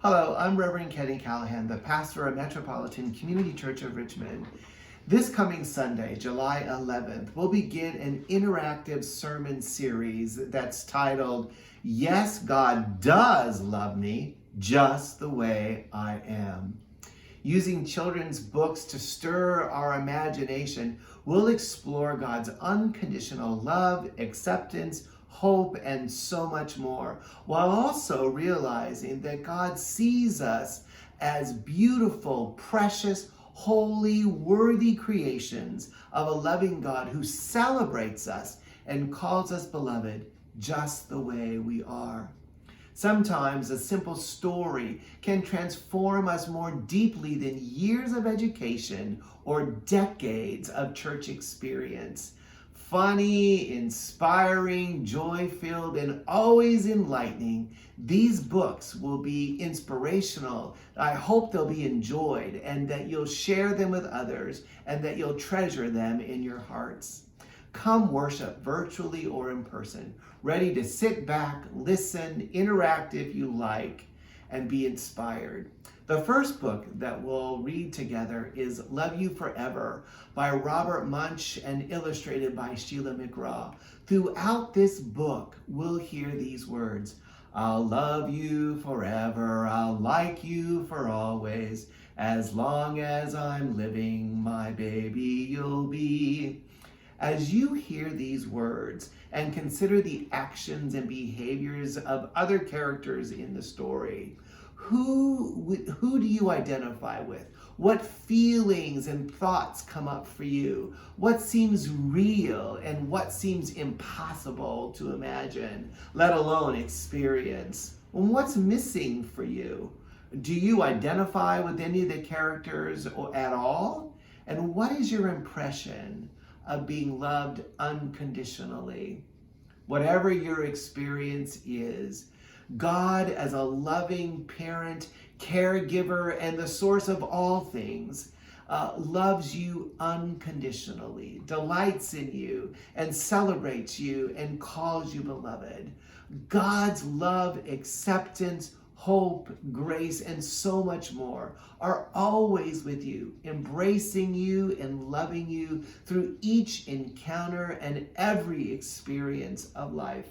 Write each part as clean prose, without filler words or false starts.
Hello, I'm Reverend Kenny Callahan, the pastor of Metropolitan Community Church of Richmond. This coming Sunday, July 11th, we'll begin an interactive sermon series that's titled, Yes, God Does Love Me Just the Way I Am. Using children's books to stir our imagination, we'll explore God's unconditional love, acceptance, hope, and so much more, while also realizing that God sees us as beautiful, precious, holy, worthy creations of a loving God who celebrates us and calls us beloved just the way we are. Sometimes a simple story can transform us more deeply than years of education or decades of church experience. Funny, inspiring, joy-filled, and always enlightening, these books will be inspirational. I hope they'll be enjoyed and that you'll share them with others and that you'll treasure them in your hearts. Come worship virtually or in person, ready to sit back, listen, interact if you like, and be inspired. The first book that we'll read together is Love You Forever by Robert Munch and illustrated by Sheila McGraw. Throughout this book, we'll hear these words: I'll love you forever, I'll like you for always, as long as I'm living, my baby you'll be. As you hear these words and consider the actions and behaviors of other characters in the story, who do you identify with? What feelings and thoughts come up for you? What seems real and what seems impossible to imagine, let alone experience? And what's missing for you? Do you identify with any of the characters at all? And what is your impression of being loved unconditionally? Whatever your experience is, God, as a loving parent, caregiver, and the source of all things, loves you unconditionally, delights in you, and celebrates you, and calls you beloved. God's love, acceptance, hope, grace, and so much more are always with you, embracing you and loving you through each encounter and every experience of life.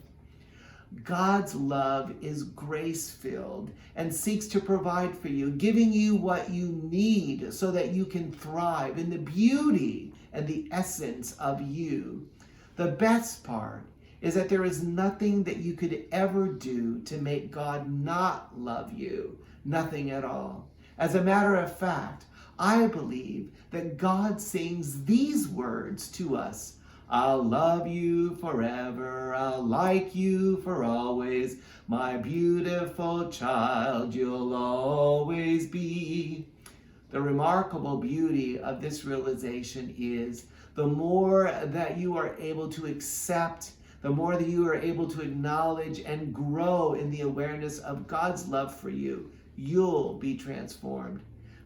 God's love is grace-filled and seeks to provide for you, giving you what you need so that you can thrive in the beauty and the essence of you. The best part is that there is nothing that you could ever do to make God not love you, nothing at all. As a matter of fact, I believe that God sings these words to us: I'll love you forever, I'll like you for always, my beautiful child, you'll always be. The remarkable beauty of this realization is the more that you are able to accept, the more that you are able to acknowledge and grow in the awareness of God's love for you, you'll be transformed.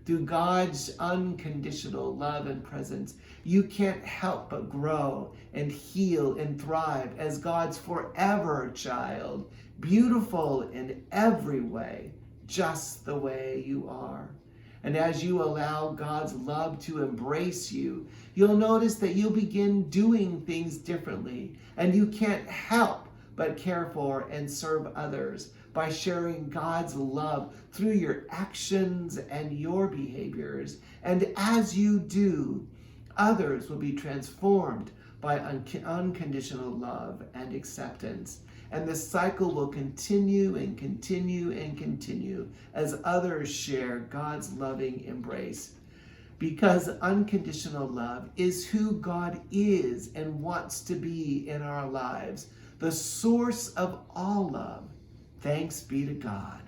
Through God's unconditional love and presence, you can't help but grow and heal and thrive as God's forever child, beautiful in every way, just the way you are. And as you allow God's love to embrace you, you'll notice that you'll begin doing things differently, and you can't help but care for and serve others by sharing God's love through your actions and your behaviors. And as you do, others will be transformed by unconditional love and acceptance. And the cycle will continue and continue and continue as others share God's loving embrace. Because unconditional love is who God is and wants to be in our lives, the source of all love. Thanks be to God.